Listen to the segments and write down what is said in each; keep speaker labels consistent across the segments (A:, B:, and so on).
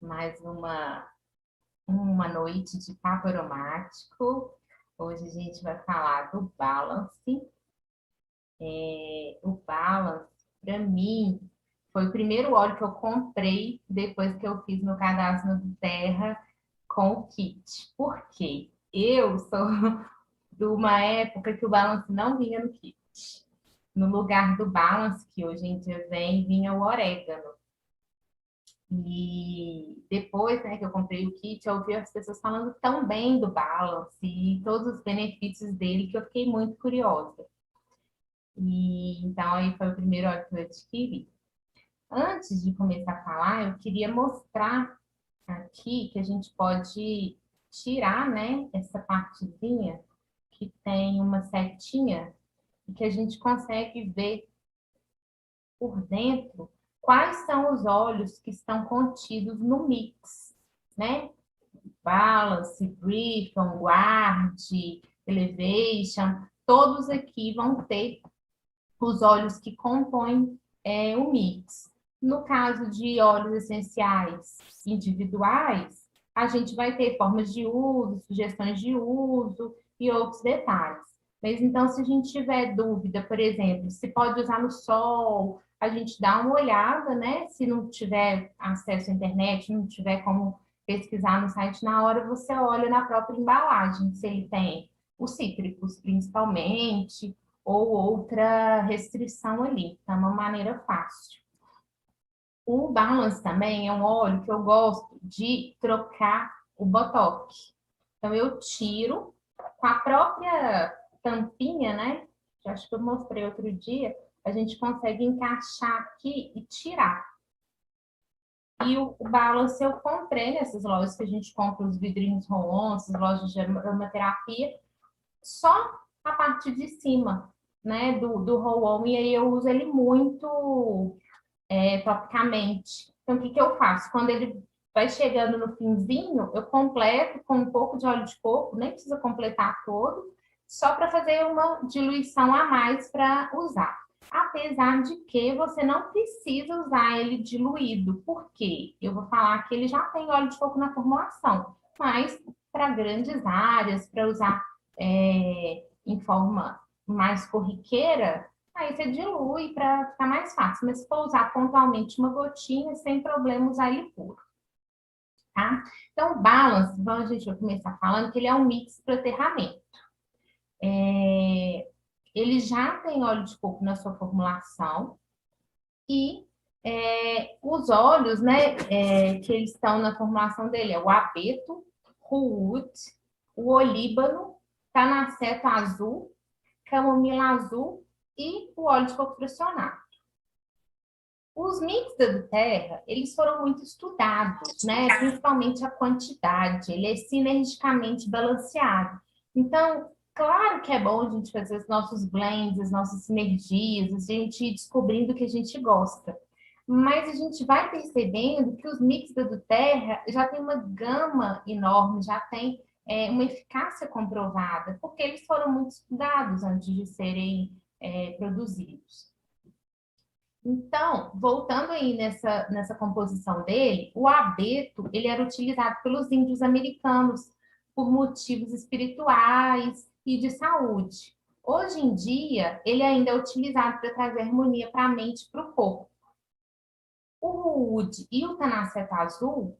A: mais uma noite de papo aromático. Hoje a gente vai falar do Balance. O Balance, para mim, foi o primeiro óleo que eu comprei depois que eu fiz meu cadastro no Terra com o kit. Por quê? Eu sou de uma época que o Balance não vinha no kit. No lugar do Balance, que hoje em dia vem, vinha o orégano. E depois, né, que eu comprei o kit, eu ouvi as pessoas falando tão bem do Balance e todos os benefícios dele que eu fiquei muito curiosa. E então aí foi o primeiro óleo que eu adquiri. Antes de começar a falar, eu queria mostrar aqui que a gente pode tirar, né, essa partezinha que tem uma setinha e que a gente consegue ver por dentro quais são os óleos que estão contidos no mix, né? Balance, Briefing, Guard, Elevation, todos aqui vão ter os óleos que compõem o mix. No caso de óleos essenciais individuais, a gente vai ter formas de uso, sugestões de uso e outros detalhes. Mas então, se a gente tiver dúvida, por exemplo, se pode usar no sol, a gente dá uma olhada, né? Se não tiver acesso à internet, não tiver como pesquisar no site na hora, você olha na própria embalagem, se ele tem os cítricos, principalmente, ou outra restrição ali. Então, é uma maneira fácil. O Balance também é um óleo que eu gosto de trocar o botox. Então, eu tiro com a própria tampinha, né? Que acho que eu mostrei outro dia. A gente consegue encaixar aqui e tirar. E o Balance eu comprei nessas lojas que a gente compra os vidrinhos roll-on, essas lojas de aromaterapia, só a parte de cima, né, do roll-on, e aí eu uso ele muito topicamente. Então, o que eu faço? Quando ele vai chegando no finzinho, eu completo com um pouco de óleo de coco, nem precisa completar todo, só para fazer uma diluição a mais para usar. Apesar de que você não precisa usar ele diluído, porque eu vou falar que ele já tem óleo de coco na formulação, mas para grandes áreas, para usar em forma mais corriqueira, aí você dilui para ficar mais fácil. Mas se for usar pontualmente uma gotinha, sem problema usar ele puro, tá? Então, o Balance, a gente vai começar falando que ele é um mix para aterramento. Ele já tem óleo de coco na sua formulação e os óleos, né, que eles estão na formulação dele é o abeto, o wood, o olíbano, canaceto azul, camomila azul e o óleo de coco fracionado. Os mix da Terra, eles foram muito estudados, né? Principalmente a quantidade, ele é sinergicamente balanceado. Então, claro que é bom a gente fazer os nossos blends, as nossas sinergias, a gente ir descobrindo o que a gente gosta. Mas a gente vai percebendo que os mix da Terra já tem uma gama enorme, já tem uma eficácia comprovada, porque eles foram muito estudados antes de serem produzidos. Então, voltando aí nessa composição dele, o abeto, ele era utilizado pelos índios americanos por motivos espirituais e de saúde. Hoje em dia, ele ainda é utilizado para trazer harmonia para a mente e para o corpo. O wood e o tanaceto azul,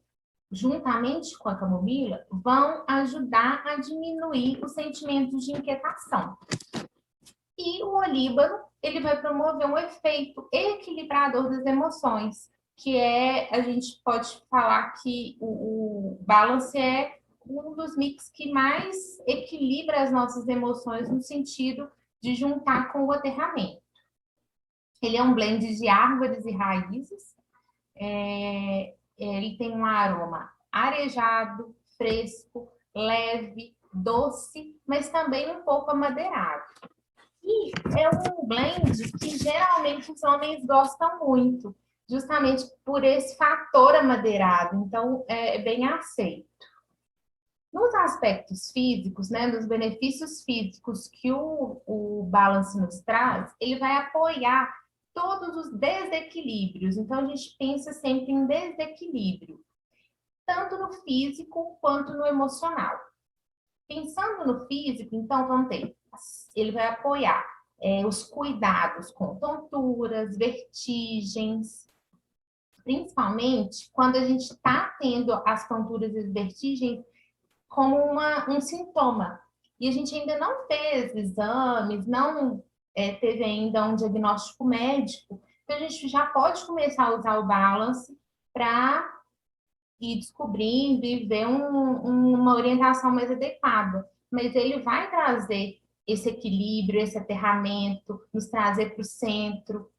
A: juntamente com a camomila, vão ajudar a diminuir os sentimentos de inquietação. E o olíbano, ele vai promover um efeito equilibrador das emoções, que a gente pode falar que o balance é um dos mix que mais equilibra as nossas emoções no sentido de juntar com o aterramento. Ele é um blend de árvores e raízes, ele tem um aroma arejado, fresco, leve, doce, mas também um pouco amadeirado. E é um blend que geralmente os homens gostam muito, justamente por esse fator amadeirado, então é bem aceito. Nos aspectos físicos, né, nos benefícios físicos que o Balance nos traz, ele vai apoiar todos os desequilíbrios. Então, a gente pensa sempre em desequilíbrio. tanto no físico quanto no emocional. Pensando no físico, então, vamos ter, ele vai apoiar os cuidados com tonturas, vertigens, principalmente quando a gente está tendo as tonturas e as vertigens como um sintoma. E a gente ainda não fez exames, não teve ainda um diagnóstico médico, então a gente já pode começar a usar o balance para ir descobrindo e ver uma orientação mais adequada. Mas ele vai trazer esse equilíbrio, esse aterramento, nos trazer para o centro,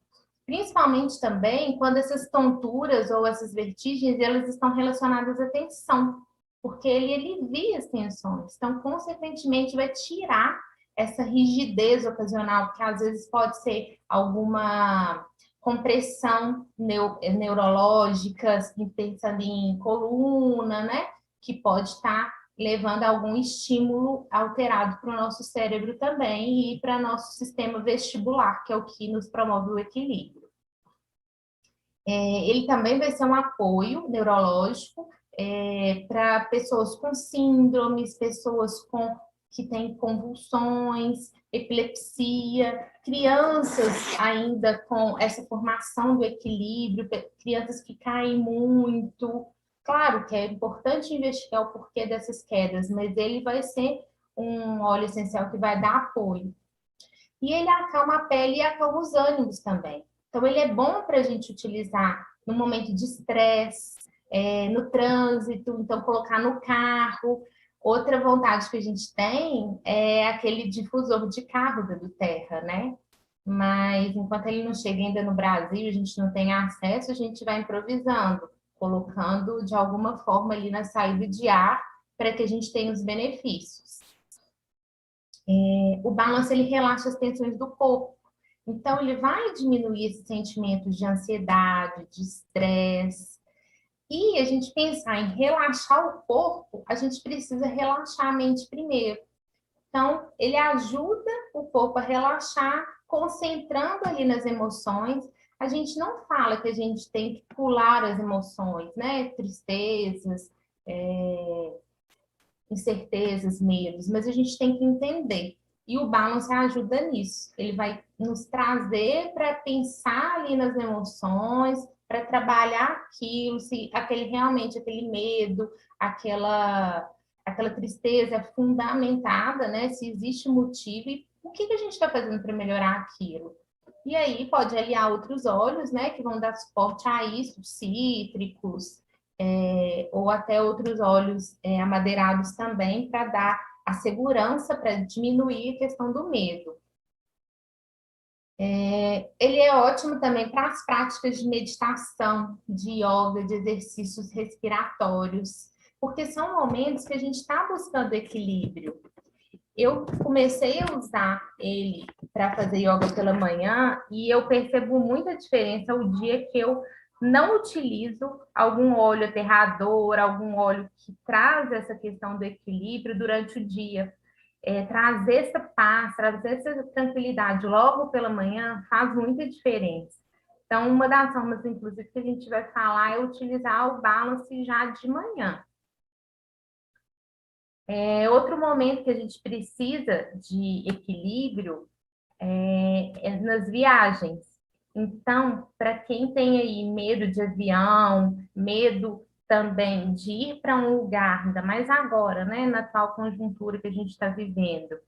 A: principalmente também quando essas tonturas ou essas vertigens, elas estão relacionadas à tensão, porque ele alivia as tensões. Então, consequentemente, vai tirar essa rigidez ocasional, que às vezes pode ser alguma compressão neurológica, pensando em coluna, né? Que pode estar levando a algum estímulo alterado para o nosso cérebro também e para nosso sistema vestibular, que é o que nos promove o equilíbrio. Ele também vai ser um apoio neurológico para pessoas com síndromes, pessoas que têm convulsões, epilepsia, crianças ainda com essa formação do equilíbrio, crianças que caem muito. Claro que é importante investigar o porquê dessas quedas, mas ele vai ser um óleo essencial que vai dar apoio. E ele acalma a pele e acalma os ânimos também. Então, ele é bom para a gente utilizar no momento de estresse, no trânsito, então colocar no carro. Outra vontade que a gente tem é aquele difusor de carro do Terra, né? Mas enquanto ele não chega ainda no Brasil, a gente não tem acesso, a gente vai improvisando, colocando de alguma forma ali na saída de ar para que a gente tenha os benefícios. O balance ele relaxa as tensões do corpo. Então, ele vai diminuir esses sentimentos de ansiedade, de estresse. E a gente pensar em relaxar o corpo, a gente precisa relaxar a mente primeiro. Então, ele ajuda o corpo a relaxar, concentrando ali nas emoções. A gente não fala que a gente tem que pular as emoções, né? Tristezas, incertezas, medos, mas a gente tem que entender. E o balance ajuda nisso. Ele vai nos trazer para pensar ali nas emoções, para trabalhar aquilo, se realmente aquele medo, aquela tristeza é fundamentada, né? Se existe motivo e o que a gente está fazendo para melhorar aquilo. E aí pode aliar outros óleos, né? Que vão dar suporte a isso, cítricos, ou até outros óleos amadeirados também, para dar a segurança, para diminuir a questão do medo. Ele é ótimo também para as práticas de meditação, de yoga, de exercícios respiratórios, porque são momentos que a gente está buscando equilíbrio. Eu comecei a usar ele para fazer yoga pela manhã e eu percebo muita diferença o dia que eu não utilizo algum óleo aterrador, algum óleo que traz essa questão do equilíbrio durante o dia. Trazer essa paz, trazer essa tranquilidade logo pela manhã faz muita diferença. Então, uma das formas, inclusive, que a gente vai falar é utilizar o balance já de manhã. Outro momento que a gente precisa de equilíbrio nas viagens. Então, para quem tem aí medo de avião, medo também de ir para um lugar, ainda mais agora, né, na atual conjuntura que a gente está vivendo,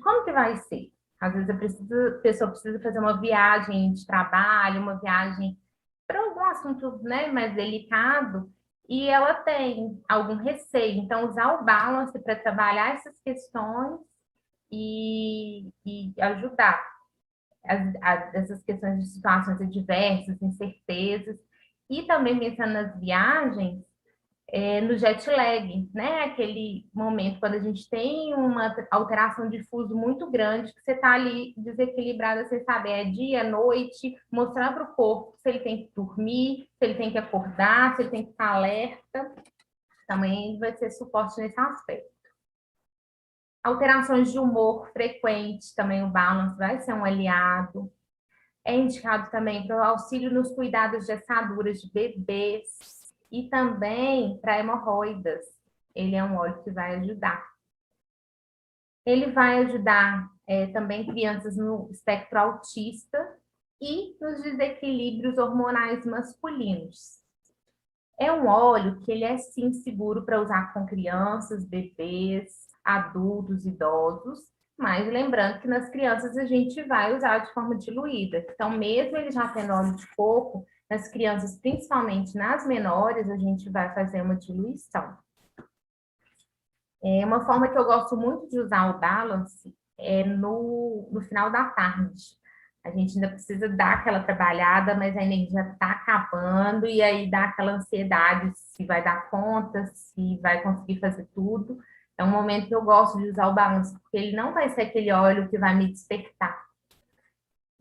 A: como que vai ser? Às vezes a pessoa precisa fazer uma viagem de trabalho, uma viagem para algum assunto, né, mais delicado, e ela tem algum receio. Então, usar o balance para trabalhar essas questões e ajudar essas questões de situações adversas, incertezas, e também pensando nas viagens, no jet lag, né? Aquele momento quando a gente tem uma alteração de fuso muito grande, que você está ali desequilibrada, sem saber, é dia, é noite, mostrar para o corpo se ele tem que dormir, se ele tem que acordar, se ele tem que ficar alerta. Também vai ser suporte nesse aspecto. Alterações de humor frequentes, também o balance vai ser um aliado. É indicado também para o auxílio nos cuidados de assaduras de bebês e também para hemorroidas. Ele é um óleo que vai ajudar. Ele vai ajudar também crianças no espectro autista e nos desequilíbrios hormonais masculinos. É um óleo que ele é sim seguro para usar com crianças, bebês, adultos, idosos, mas lembrando que nas crianças a gente vai usar de forma diluída. Então, mesmo ele já tendo óleo de coco, nas crianças, principalmente nas menores, a gente vai fazer uma diluição. Uma forma que eu gosto muito de usar o Balance é no final da tarde. A gente ainda precisa dar aquela trabalhada, mas a energia está acabando e aí dá aquela ansiedade se vai dar conta, se vai conseguir fazer tudo. É um momento que eu gosto de usar o Balance, porque ele não vai ser aquele óleo que vai me despertar.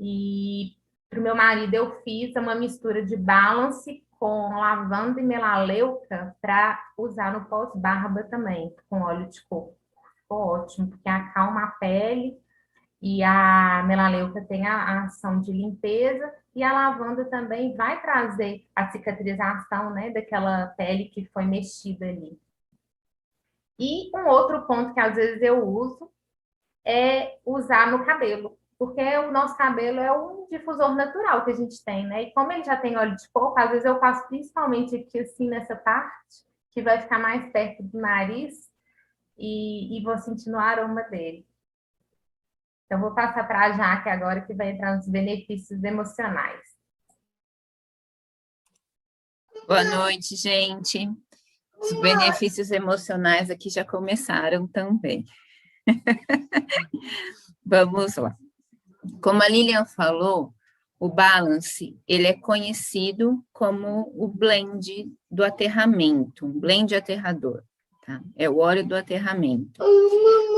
A: E para o meu marido eu fiz uma mistura de Balance com lavanda e melaleuca para usar no pós-barba também, com óleo de coco. Ficou ótimo, porque acalma a pele e a melaleuca tem a ação de limpeza e a lavanda também vai trazer a cicatrização, né, daquela pele que foi mexida ali. E um outro ponto que às vezes eu uso é usar no cabelo, porque o nosso cabelo é um difusor natural que a gente tem, né? E como ele já tem óleo de coco, às vezes eu passo principalmente aqui assim nessa parte, que vai ficar mais perto do nariz e vou sentindo o aroma dele. Então, vou passar para a Jaque agora, que vai entrar nos benefícios emocionais.
B: Boa noite, gente. Os benefícios emocionais aqui já começaram também. Vamos lá. Como a Lilian falou, o Balance, ele é conhecido como o blend do aterramento, um blend aterrador, tá? É o óleo do aterramento.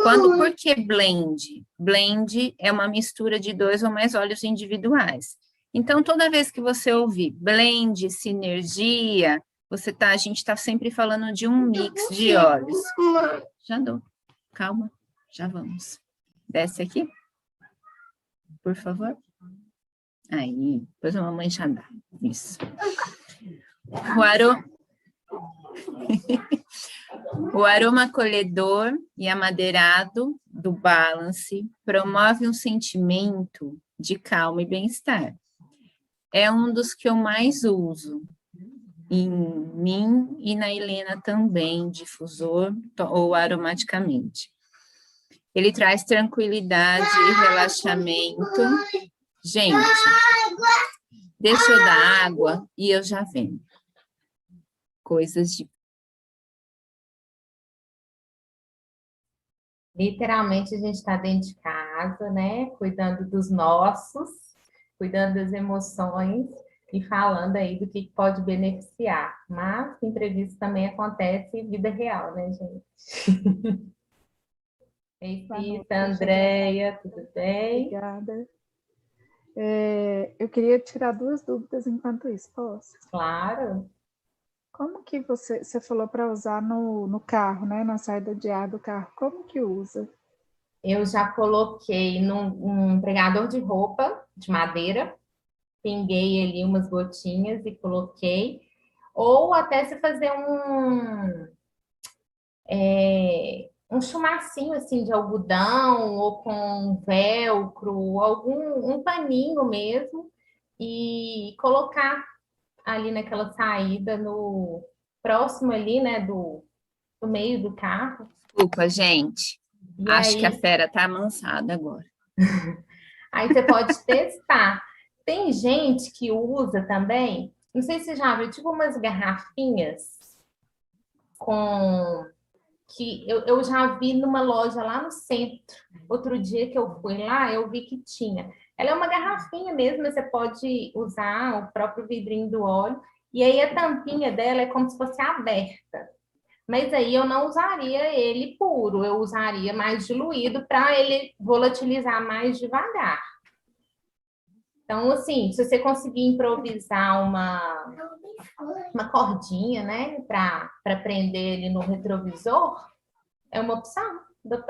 B: Por que blend? Blend é uma mistura de 2 ou mais óleos individuais. Então, toda vez que você ouvir blend, sinergia, a gente está sempre falando de um mix de óleos. Já dou. Calma, já vamos. Desce aqui, por favor. Aí, depois a mamãe já dá. Isso. O aroma acolhedor e amadeirado do Balance promove um sentimento de calma e bem-estar. É um dos que eu mais uso, em mim e na Helena também, difusor ou aromaticamente. Ele traz tranquilidade e relaxamento. Gente, deixa eu dar água e eu já venho. Coisas de...
A: Literalmente, a gente está dentro de casa, né? Cuidando dos nossos, cuidando das emoções e falando aí do que pode beneficiar. Mas imprevisto também acontece em vida real, né, gente? Ei, Cita, Andréia, tudo bem?
C: Obrigada. Eu queria tirar 2 dúvidas enquanto isso, posso?
A: Claro.
C: Como que você falou para usar no carro, né? Na saída de ar do carro, como que usa?
A: Eu já coloquei num pregador de roupa de madeira, pinguei ali umas gotinhas e coloquei. Ou até se fazer um chumacinho assim de algodão ou com velcro, um paninho mesmo, e colocar ali naquela saída no próximo ali, né, do meio do carro.
B: Desculpa, gente.
A: E
B: Acho
A: aí,
B: que a fera tá amansada agora.
A: aí você pode testar. Tem gente que usa também, não sei se você já viu, tipo umas garrafinhas com que eu já vi numa loja lá no centro. Outro dia que eu fui lá, eu vi que tinha. Ela é uma garrafinha mesmo, você pode usar o próprio vidrinho do óleo, e aí a tampinha dela é como se fosse aberta. Mas aí eu não usaria ele puro, eu usaria mais diluído para ele volatilizar mais devagar. Então, assim, se você conseguir improvisar uma cordinha, né, para prender ele no retrovisor, é uma opção do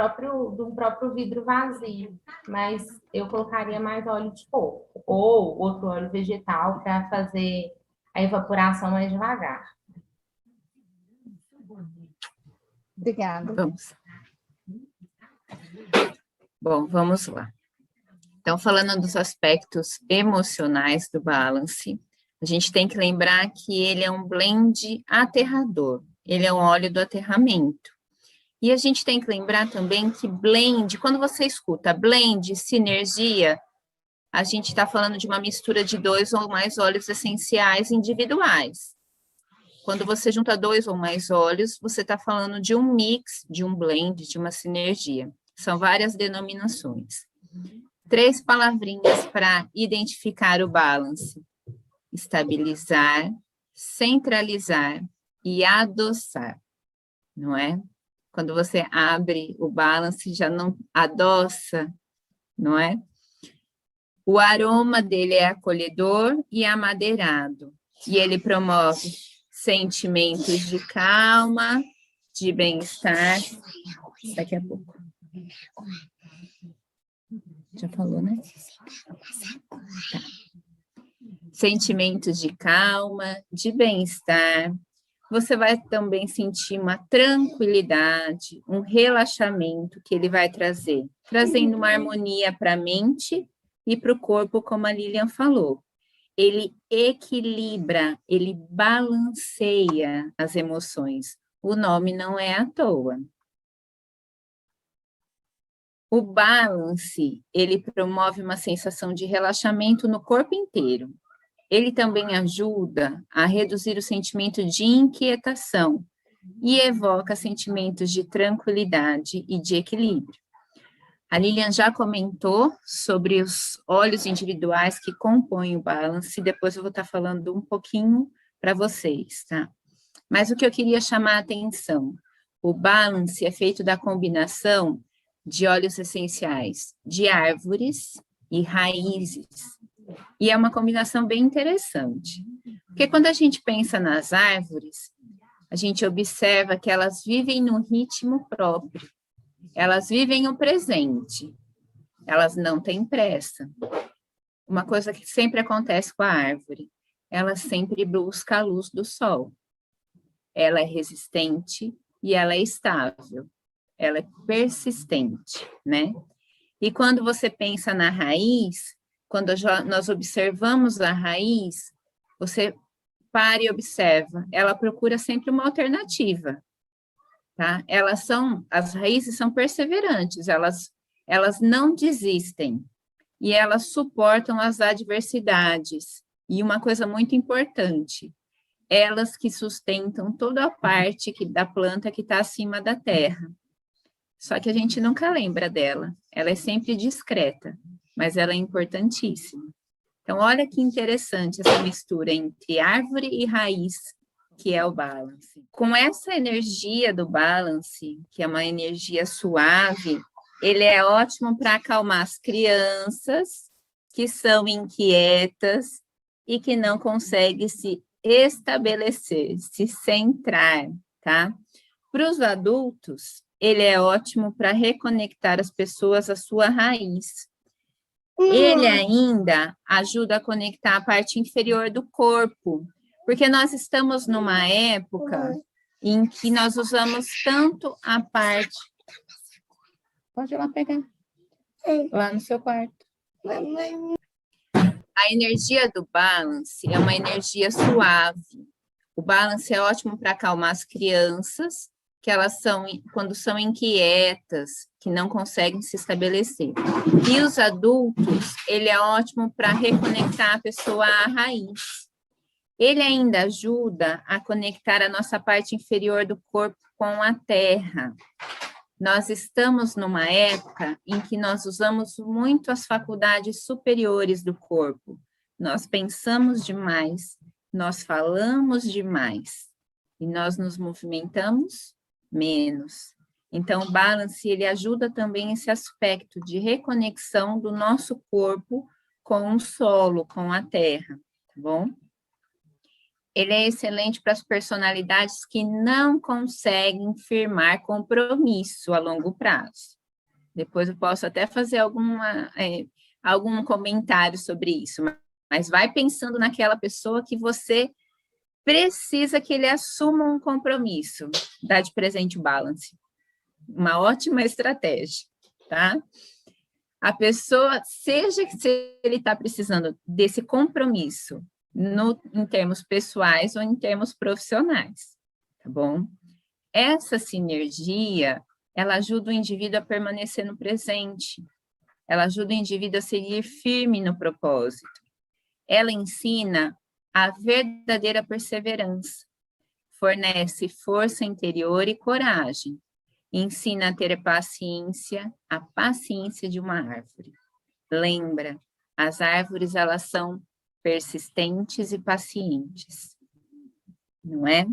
A: próprio vidro vazio. Mas eu colocaria mais óleo de coco ou outro óleo vegetal para fazer a evaporação mais devagar.
C: Obrigada.
B: Vamos. Bom, vamos lá. Então, falando dos aspectos emocionais do balance, a gente tem que lembrar que ele é um blend aterrador. Ele é um óleo do aterramento. E a gente tem que lembrar também que blend, quando você escuta blend, sinergia, a gente está falando de uma mistura de 2 ou mais óleos essenciais individuais. Quando você junta 2 ou mais óleos, você está falando de um mix, de um blend, de uma sinergia. São várias denominações. 3 palavrinhas para identificar o balance: estabilizar, centralizar e adoçar, não é? Quando você abre o balance, já não adoça, não é? O aroma dele é acolhedor e amadeirado, e ele promove sentimentos de calma, de bem-estar. Daqui a pouco. Já falou, né? Tá. Sentimentos de calma, de bem-estar. Você vai também sentir uma tranquilidade, um relaxamento que ele vai trazer, trazendo uma harmonia para a mente e para o corpo, como a Lilian falou. Ele equilibra, ele balanceia as emoções. O nome não é à toa. O balance, ele promove uma sensação de relaxamento no corpo inteiro. Ele também ajuda a reduzir o sentimento de inquietação e evoca sentimentos de tranquilidade e de equilíbrio. A Lilian já comentou sobre os óleos individuais que compõem o balance, depois eu vou estar falando um pouquinho para vocês, tá? Mas o que eu queria chamar a atenção, o balance é feito da combinação de óleos essenciais de árvores e raízes. E é uma combinação bem interessante. Porque quando a gente pensa nas árvores, a gente observa que elas vivem no ritmo próprio. Elas vivem o presente. Elas não têm pressa. Uma coisa que sempre acontece com a árvore, ela sempre busca a luz do sol. Ela é resistente e ela é estável. Ela é persistente, né? E quando você pensa na raiz, quando nós observamos a raiz, você para e observa, ela procura sempre uma alternativa, tá? As raízes são perseverantes, elas não desistem, e elas suportam as adversidades. E uma coisa muito importante, elas que sustentam toda a parte da planta que está acima da terra. Só que a gente nunca lembra dela, ela é sempre discreta, mas ela é importantíssima. Então, olha que interessante essa mistura entre árvore e raiz, que é o balance. Com essa energia do balance, que é uma energia suave, ele é ótimo para acalmar as crianças que são inquietas e que não conseguem se estabelecer, se centrar, tá? Para os adultos, ele é ótimo para reconectar as pessoas à sua raiz. Ele ainda ajuda a conectar a parte inferior do corpo, porque nós estamos numa época em que nós usamos tanto a parte... Pode ir lá pegar, lá no seu quarto. A energia do balance é uma energia suave. O balance é ótimo para acalmar as crianças, que elas são, quando são inquietas, que não conseguem se estabelecer. E os adultos, ele é ótimo para reconectar a pessoa à raiz. Ele ainda ajuda a conectar a nossa parte inferior do corpo com a terra. Nós estamos numa época em que nós usamos muito as faculdades superiores do corpo. Nós pensamos demais, nós falamos demais e nós nos movimentamos menos. Então, o balance, ele ajuda também esse aspecto de reconexão do nosso corpo com o solo, com a terra, tá bom? Ele é excelente para as personalidades que não conseguem firmar compromisso a longo prazo. Depois eu posso até fazer algum comentário sobre isso, mas vai pensando naquela pessoa que você precisa que ele assuma um compromisso. Dá de presente o balance. Uma ótima estratégia, tá? A pessoa, seja que se ele está precisando desse compromisso em termos pessoais ou em termos profissionais, tá bom? Essa sinergia, ela ajuda o indivíduo a permanecer no presente, ela ajuda o indivíduo a seguir firme no propósito. Ela ensina a verdadeira perseverança, fornece força interior e coragem, ensina a ter paciência, a paciência de uma árvore. Lembra, as árvores, elas são persistentes e pacientes, não é?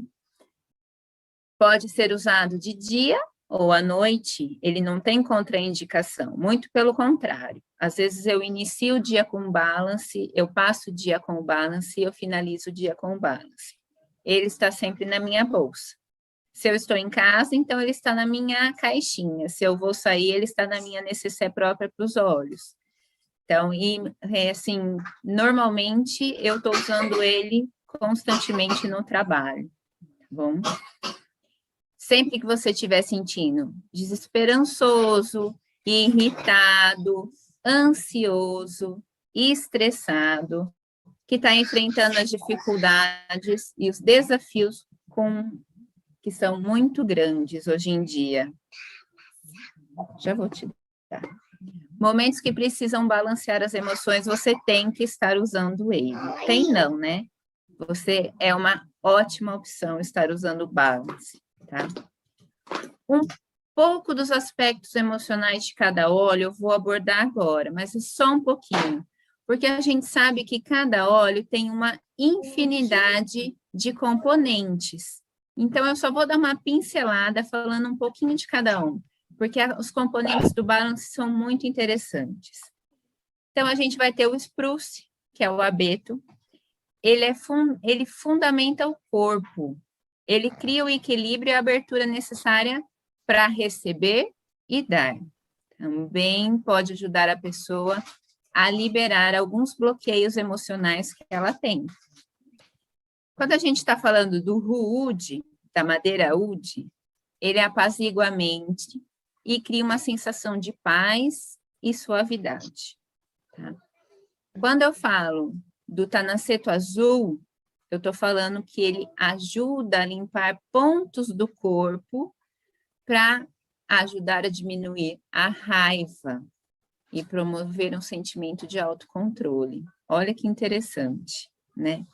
B: Pode ser usado de dia ou à noite, ele não tem contraindicação, muito pelo contrário. Às vezes eu inicio o dia com o balance, eu passo o dia com o balance e eu finalizo o dia com o balance. Ele está sempre na minha bolsa. Se eu estou em casa, então ele está na minha caixinha. Se eu vou sair, ele está na minha necessaire própria para os olhos. Então, assim, normalmente eu estou usando ele constantemente no trabalho, tá bom? Sempre que você estiver sentindo desesperançoso, irritado, ansioso, estressado, que está enfrentando as dificuldades e os desafios que são muito grandes hoje em dia. Já vou te dar. Momentos que precisam balancear as emoções, você tem que estar usando ele. Tem não, né? Você é uma ótima opção estar usando o balance, tá? Um pouco dos aspectos emocionais de cada óleo eu vou abordar agora, mas é só um pouquinho, porque a gente sabe que cada óleo tem uma infinidade de componentes. Então, eu só vou dar uma pincelada falando um pouquinho de cada um, porque os componentes do balance são muito interessantes. Então, a gente vai ter o spruce, que é o abeto. Ele fundamenta o corpo. Ele cria o equilíbrio e a abertura necessária para receber e dar. Também pode ajudar a pessoa a liberar alguns bloqueios emocionais que ela tem. Quando a gente está falando do rude, da madeira oud, ele apazigua a mente e cria uma sensação de paz e suavidade. Tá? Quando eu falo do tanaceto azul, eu estou falando que ele ajuda a limpar pontos do corpo para ajudar a diminuir a raiva e promover um sentimento de autocontrole. Olha que interessante, né?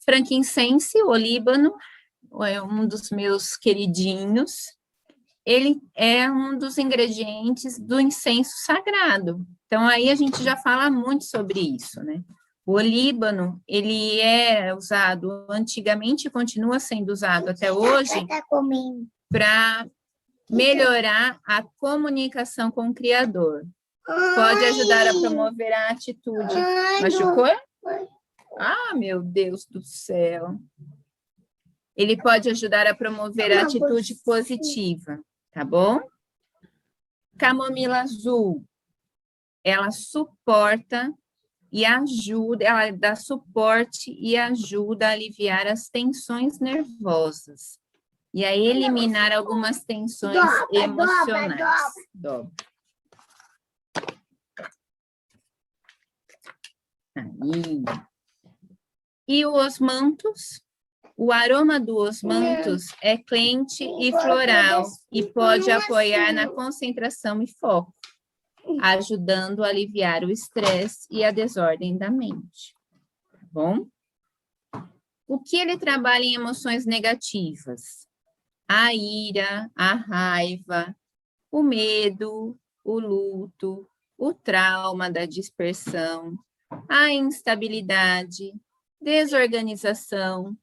B: Frankincense, o olíbano, é um dos meus queridinhos. Ele é um dos ingredientes do incenso sagrado. Então, aí a gente já fala muito sobre isso, né? O olíbano, ele é usado antigamente e continua sendo usado até hoje para melhorar a comunicação com o Criador. Pode ajudar a promover a atitude. Machucou? Ah, meu Deus do céu. Ele pode ajudar a promover a atitude positiva, tá bom? Camomila azul, ela suporta e ajuda, ela dá suporte e ajuda a aliviar as tensões nervosas e a eliminar algumas tensões emocionais. Aí. E o osmanthus, o aroma do osmanthus é quente e floral e pode apoiar na concentração e foco, ajudando a aliviar o estresse e a desordem da mente. Tá bom? O que ele trabalha em emoções negativas? A ira, a raiva, o medo, o luto, o trauma da dispersão, a instabilidade, desorganização,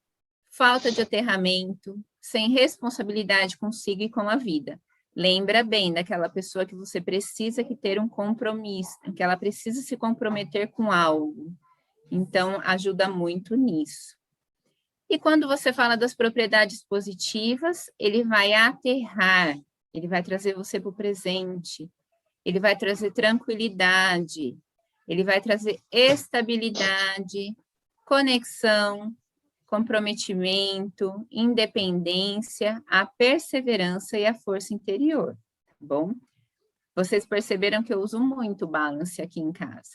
B: falta de aterramento, sem responsabilidade consigo e com a vida. Lembra bem daquela pessoa que você precisa que ter um compromisso, que ela precisa se comprometer com algo. Então, ajuda muito nisso. E quando você fala das propriedades positivas, ele vai aterrar, ele vai trazer você para o presente, ele vai trazer tranquilidade, ele vai trazer estabilidade, conexão, comprometimento, independência, a perseverança e a força interior, tá bom? Vocês perceberam que eu uso muito o balance aqui em casa.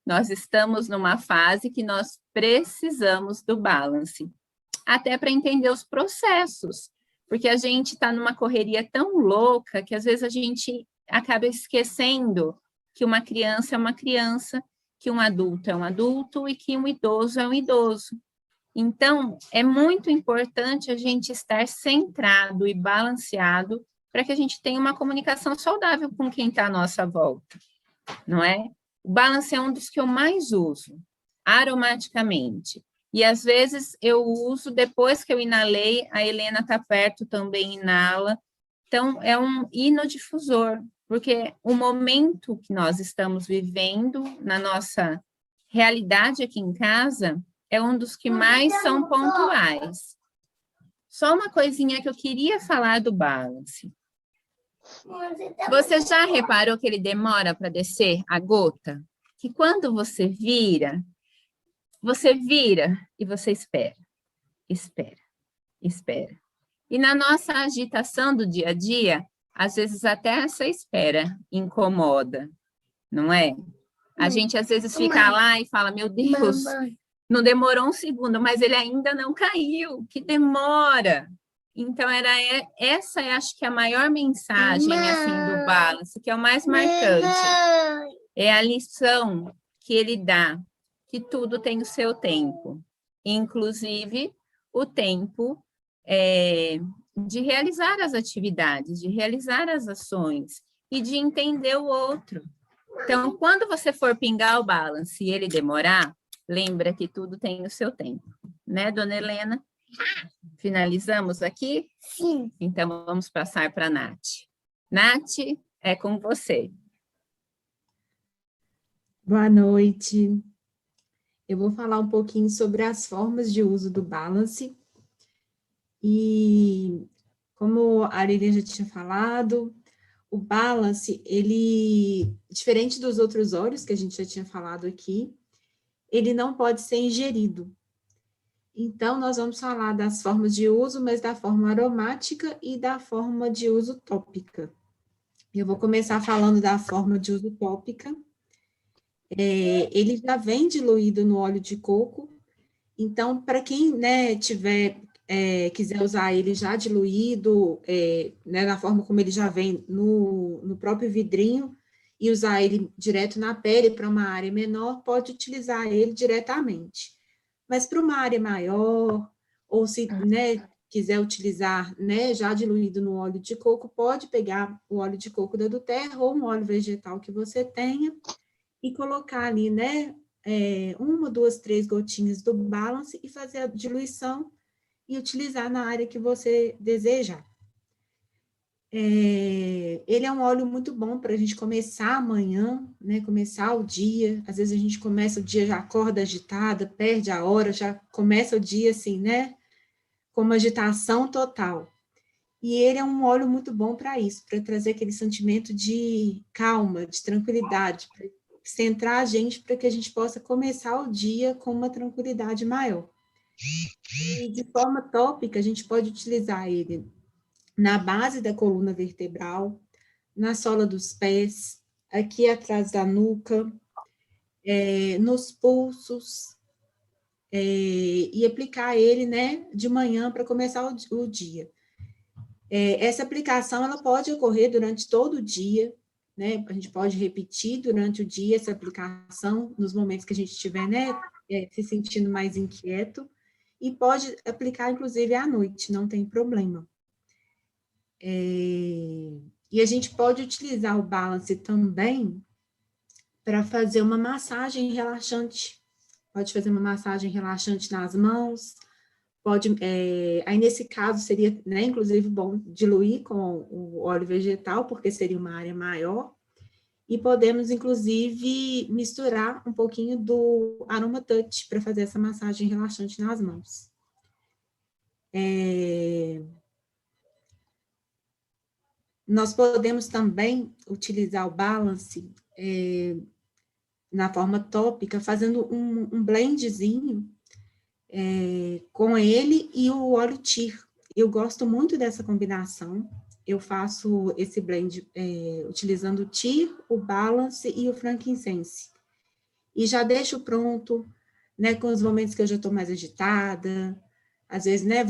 B: Nós estamos numa fase que nós precisamos do balance, até para entender os processos, porque a gente está numa correria tão louca que às vezes a gente acaba esquecendo que uma criança é uma criança, que um adulto é um adulto e que um idoso é um idoso. Então, é muito importante a gente estar centrado e balanceado para que a gente tenha uma comunicação saudável com quem está à nossa volta, não é? O balance é um dos que eu mais uso, aromaticamente. E, às vezes, eu uso depois que eu inalei, a Helena está perto, também inala. Então, é um inodifusor, porque o momento que nós estamos vivendo na nossa realidade aqui em casa é um dos que mais são pontuais. Só uma coisinha que eu queria falar do balance. Você já reparou que ele demora para descer a gota? Que quando você vira e você espera, espera, espera. E na nossa agitação do dia a dia, às vezes até essa espera incomoda, não é? A gente às vezes fica lá e fala, meu Deus, não demorou um segundo, mas ele ainda não caiu, que demora. Então, essa acho que é a maior mensagem assim, do balance, que é o mais marcante. É a lição que ele dá, que tudo tem o seu tempo, inclusive o tempo de realizar as atividades, de realizar as ações e de entender o outro. Então, quando você for pingar o balance e ele demorar, lembra que tudo tem o seu tempo, né, dona Helena? Finalizamos aqui?
D: Sim.
B: Então, vamos passar para a Nath. Nath, é com você.
E: Boa noite. Eu vou falar um pouquinho sobre as formas de uso do balance. E, como a Lilian já tinha falado, o balance, ele, diferente dos outros óleos que a gente já tinha falado aqui, ele não pode ser ingerido. Então, nós vamos falar das formas de uso, mas da forma aromática e da forma de uso tópica. Eu vou começar falando da forma de uso tópica. Ele já vem diluído no óleo de coco, então, para quem, né, quiser usar ele já diluído, né, na forma como ele já vem no próprio vidrinho, e usar ele direto na pele para uma área menor, pode utilizar ele diretamente. Mas para uma área maior, ou se, né, quiser utilizar, né, já diluído no óleo de coco, pode pegar o óleo de coco da Doterra ou um óleo vegetal que você tenha e colocar ali, né, 1, 2, 3 gotinhas do balance e fazer a diluição e utilizar na área que você desejar. Ele é um óleo muito bom para a gente começar amanhã, né, começar o dia. Às vezes a gente começa o dia, já acorda agitada, perde a hora, já começa o dia assim, né, com uma agitação total. E ele é um óleo muito bom para isso, para trazer aquele sentimento de calma, de tranquilidade, para centrar a gente para que a gente possa começar o dia com uma tranquilidade maior. E de forma tópica, a gente pode utilizar ele na base da coluna vertebral, na sola dos pés, aqui atrás da nuca, nos pulsos, e aplicar ele, né, de manhã para começar o dia. Essa aplicação, ela pode ocorrer durante todo o dia, né, a gente pode repetir durante o dia essa aplicação, nos momentos que a gente estiver, né, se sentindo mais inquieto, e pode aplicar, inclusive, à noite, não tem problema. E a gente pode utilizar o balance também para fazer uma massagem relaxante. Pode fazer uma massagem relaxante nas mãos, aí nesse caso seria, né, inclusive bom diluir com o óleo vegetal, porque seria uma área maior, e podemos, inclusive, misturar um pouquinho do Aroma Touch para fazer essa massagem relaxante nas mãos. Nós podemos também utilizar o balance na forma tópica, fazendo um blendzinho com ele e o óleo Tyr. Eu gosto muito dessa combinação. Eu faço esse blend utilizando o Tyr, o Balance e o Frankincense. E já deixo pronto, né, com os momentos que eu já estou mais agitada. Às vezes, né,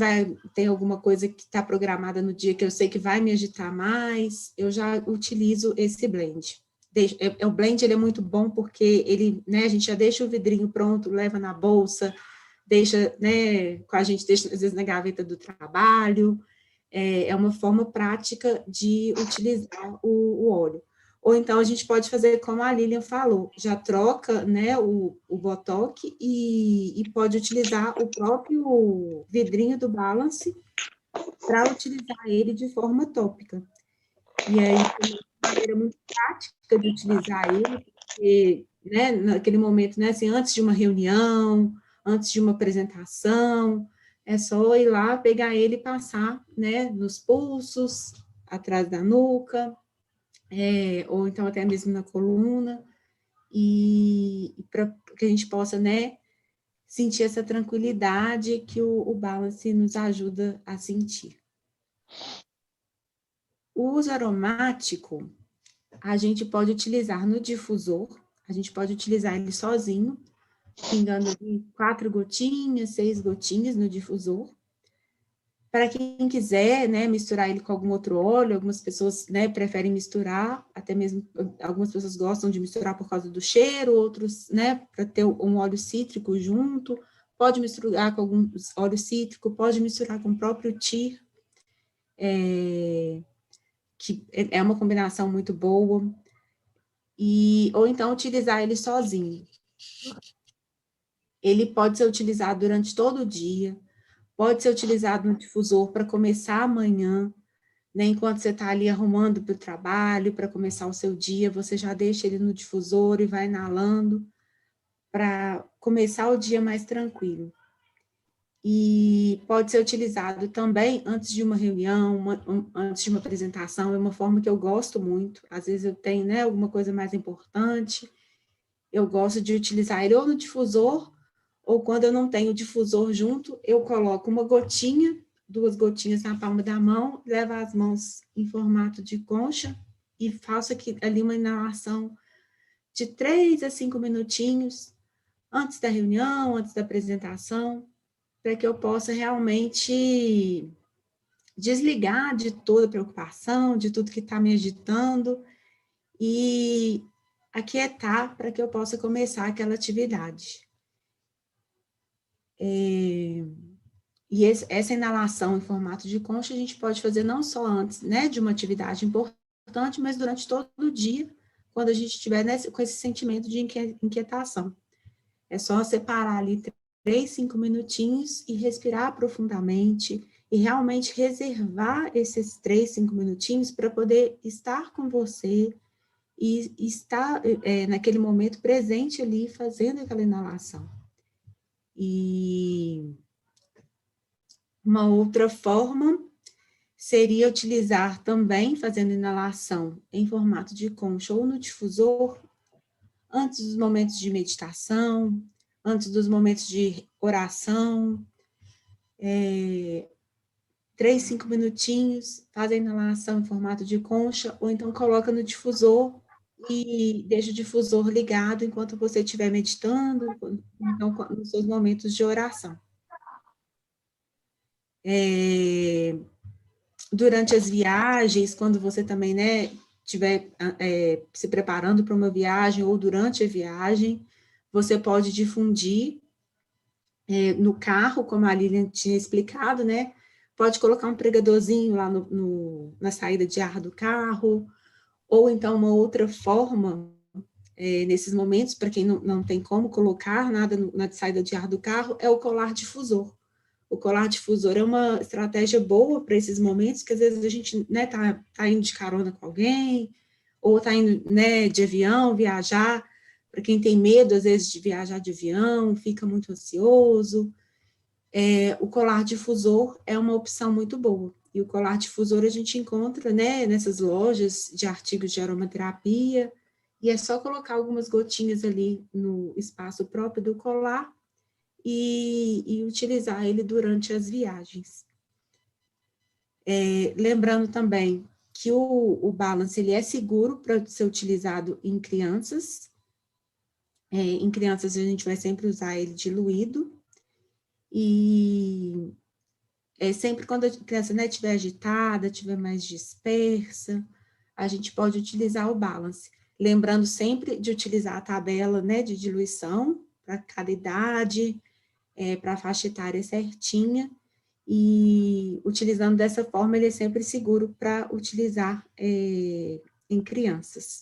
E: tem alguma coisa que está programada no dia que eu sei que vai me agitar mais, eu já utilizo esse blend. O blend ele é muito bom porque ele, né, a gente já deixa o vidrinho pronto, leva na bolsa, deixa, né, com a gente deixa às vezes na gaveta do trabalho. É uma forma prática de utilizar o óleo. Ou então a gente pode fazer como a Lilian falou, já troca, né, o botox e pode utilizar o próprio vidrinho do Balance para utilizar ele de forma tópica. E aí, é uma maneira muito prática de utilizar ele, porque, né, naquele momento, né, assim, antes de uma reunião, antes de uma apresentação, é só ir lá, pegar ele e passar, né, nos pulsos, atrás da nuca, ou então até mesmo na coluna, e para que a gente possa, né, sentir essa tranquilidade que o Balance nos ajuda a sentir. O uso aromático, a gente pode utilizar no difusor, a gente pode utilizar ele sozinho, pingando ali 4 gotinhas, 6 gotinhas no difusor. Para quem quiser, né, misturar ele com algum outro óleo, algumas pessoas, né, preferem misturar, até mesmo algumas pessoas gostam de misturar por causa do cheiro, outros, né, para ter um óleo cítrico junto, pode misturar com algum óleo cítrico, pode misturar com o próprio Tyr, que é uma combinação muito boa, ou então utilizar ele sozinho. Ele pode ser utilizado durante todo o dia, pode ser utilizado no difusor para começar amanhã, né, enquanto você está ali arrumando para o trabalho, para começar o seu dia, você já deixa ele no difusor e vai inalando para começar o dia mais tranquilo. E pode ser utilizado também antes de uma reunião, antes de uma apresentação, é uma forma que eu gosto muito. Às vezes eu tenho, né, alguma coisa mais importante, eu gosto de utilizar ele ou no difusor, ou quando eu não tenho o difusor junto, eu coloco uma gotinha, 2 gotinhas na palma da mão, levo as mãos em formato de concha e faço ali uma inalação de 3 a 5 minutinhos antes da reunião, antes da apresentação, para que eu possa realmente desligar de toda preocupação, de tudo que está me agitando e aquietar para que eu possa começar aquela atividade. E essa inalação em formato de concha a gente pode fazer não só antes, né, de uma atividade importante, mas durante todo o dia, quando a gente estiver com esse sentimento de inquietação. É só separar ali 3, 5 minutinhos e respirar profundamente e realmente reservar esses 3, 5 minutinhos para poder estar com você e estar naquele momento presente ali fazendo aquela inalação. E uma outra forma seria utilizar também, fazendo inalação em formato de concha ou no difusor, antes dos momentos de meditação, antes dos momentos de oração, 3, 5 minutinhos, faz a inalação em formato de concha, ou então coloca no difusor e deixa o difusor ligado enquanto você estiver meditando, então nos seus momentos de oração. Durante as viagens, quando você também, né, estiver se preparando para uma viagem ou durante a viagem, você pode difundir no carro, como a Lilian tinha explicado, né? Pode colocar um pregadorzinho lá na saída de ar do carro, ou então uma outra forma, nesses momentos, para quem não tem como colocar nada na saída de ar do carro, é o colar difusor. O colar difusor é uma estratégia boa para esses momentos, que às vezes a gente, né, tá indo de carona com alguém, ou tá indo, né, de avião, viajar. Para quem tem medo, às vezes, de viajar de avião, fica muito ansioso. O colar difusor é uma opção muito boa. E o colar difusor a gente encontra, né, nessas lojas de artigos de aromaterapia, e é só colocar algumas gotinhas ali no espaço próprio do colar e utilizar ele durante as viagens. Lembrando também que o balance ele é seguro para ser utilizado em crianças. Em crianças a gente vai sempre usar ele diluído. E sempre quando a criança, né, estiver agitada, estiver mais dispersa, a gente pode utilizar o balance. Lembrando sempre de utilizar a tabela, né, de diluição para cada idade, para a faixa etária certinha, e utilizando dessa forma, ele é sempre seguro para utilizar em crianças.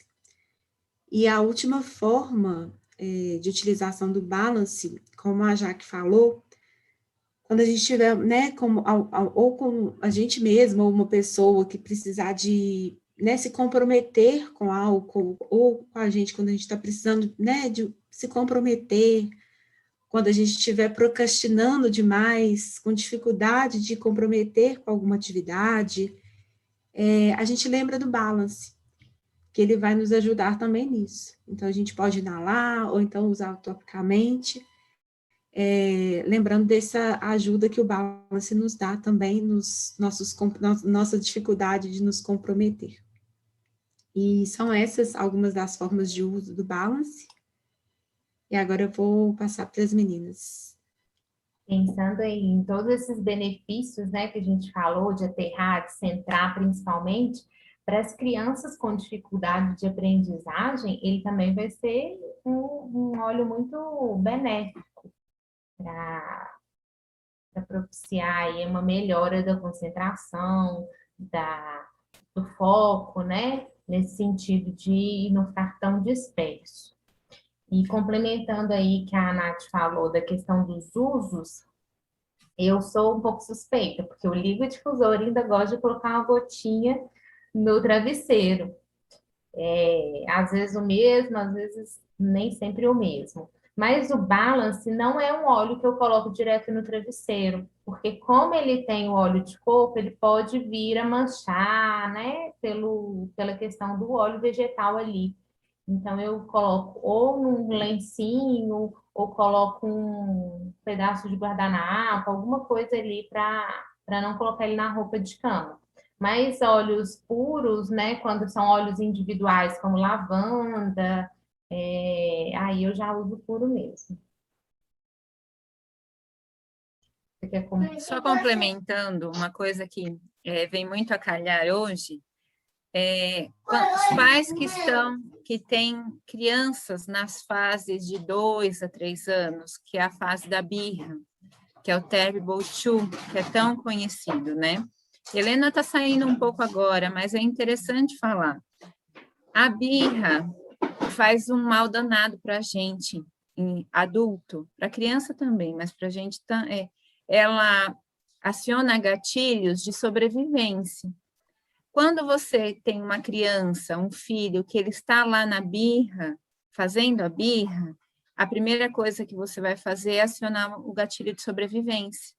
E: E a última forma de utilização do balance, como a Jaque falou, quando a gente tiver, né, ou com a gente mesma, ou uma pessoa que precisar de, né, se comprometer com álcool, ou com a gente quando a gente está precisando, né, de se comprometer, quando a gente estiver procrastinando demais, com dificuldade de comprometer com alguma atividade, a gente lembra do balance, que ele vai nos ajudar também nisso. Então, a gente pode inalar, ou então usar topicamente, lembrando dessa ajuda que o balance nos dá também nossa dificuldade de nos comprometer. E são essas algumas das formas de uso do balance. E agora eu vou passar para as meninas.
A: Pensando aí em todos esses benefícios, né, que a gente falou, de aterrar, de centrar principalmente, para as crianças com dificuldade de aprendizagem, ele também vai ser um óleo muito benéfico para propiciar aí uma melhora da concentração, do foco, né, nesse sentido de não ficar tão disperso. E complementando aí que a Nath falou da questão dos usos, eu sou um pouco suspeita, porque o liquidificador ainda gosta de colocar uma gotinha no travesseiro. Às vezes o mesmo, às vezes nem sempre o mesmo. Mas o Balance não é um óleo que eu coloco direto no travesseiro, porque como ele tem o óleo de coco, ele pode vir a manchar, né, pela questão do óleo vegetal ali. Então, eu coloco ou num lencinho, ou coloco um pedaço de guardanapo, alguma coisa ali para não colocar ele na roupa de cama. Mas óleos puros, né, quando são óleos individuais, como lavanda, aí eu já uso puro mesmo. Você quer
B: Só complementando uma coisa que vem muito a calhar hoje, os pais que têm crianças nas fases de 2 a 3 anos, que é a fase da birra, que é o Terrible Two, que é tão conhecido, né? Helena está saindo um pouco agora, mas é interessante falar. A birra faz um mal danado para a gente, em adulto, para a criança também, mas para a gente ela aciona gatilhos de sobrevivência. Quando você tem uma criança, um filho, que ele está lá na birra, fazendo a birra, a primeira coisa que você vai fazer é acionar o gatilho de sobrevivência,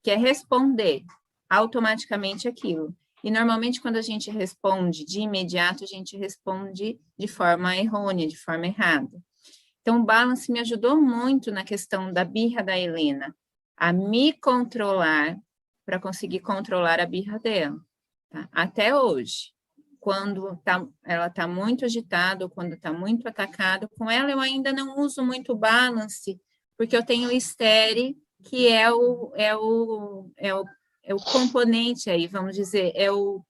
B: que é responder automaticamente aquilo. E, normalmente, quando a gente responde de imediato, a gente responde de forma errônea, de forma errada. Então, o Balance me ajudou muito na questão da birra da Helena, a me controlar para conseguir controlar a birra dela. Tá? Até hoje, quando ela está muito agitada, ou quando está muito atacada, com ela eu ainda não uso muito Balance, porque eu tenho o Estere, que é o componente aí, vamos dizer, é o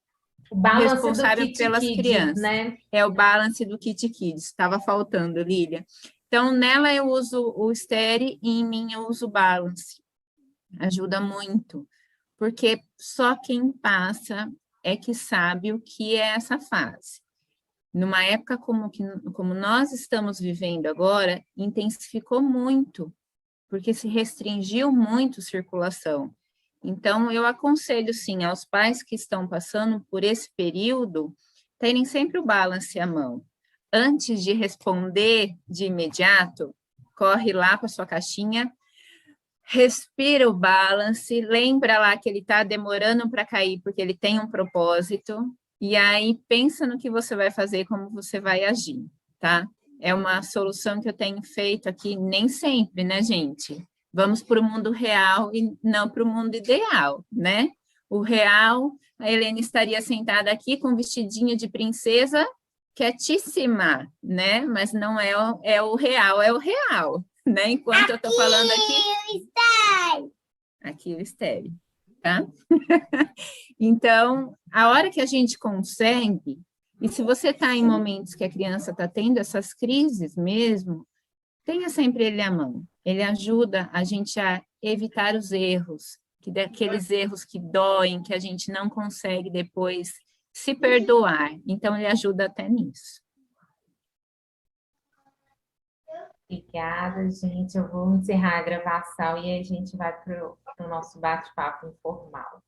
B: responsável pelas crianças. Né? É o Balance do Kit Kids, estava faltando, Lília. Então, nela eu uso o Estere e em mim eu uso o Balance. Ajuda muito, porque só quem passa é que sabe o que é essa fase. Numa época como nós estamos vivendo agora, intensificou muito, porque se restringiu muito a circulação. Então, eu aconselho, sim, aos pais que estão passando por esse período, terem sempre o Balance à mão. Antes de responder de imediato, corre lá para a sua caixinha, respira o Balance, lembra lá que ele está demorando para cair, porque ele tem um propósito, e aí pensa no que você vai fazer, como você vai agir, tá? É uma solução que eu tenho feito aqui, nem sempre, né, gente? Vamos para o mundo real e não para o mundo ideal, né? O real, a Helena estaria sentada aqui com um vestidinho de princesa, quietíssima, né? Mas não é o real, né? Enquanto eu estou falando aqui... Aqui o estéreo, tá? Então, a hora que a gente consegue, e se você está em momentos que a criança está tendo essas crises mesmo, tenha sempre ele à mão. Ele ajuda a gente a evitar os erros, daqueles erros que doem, que a gente não consegue depois se perdoar. Então, ele ajuda até nisso.
A: Obrigada, gente. Eu vou encerrar a gravação e aí a gente vai para o nosso bate-papo informal.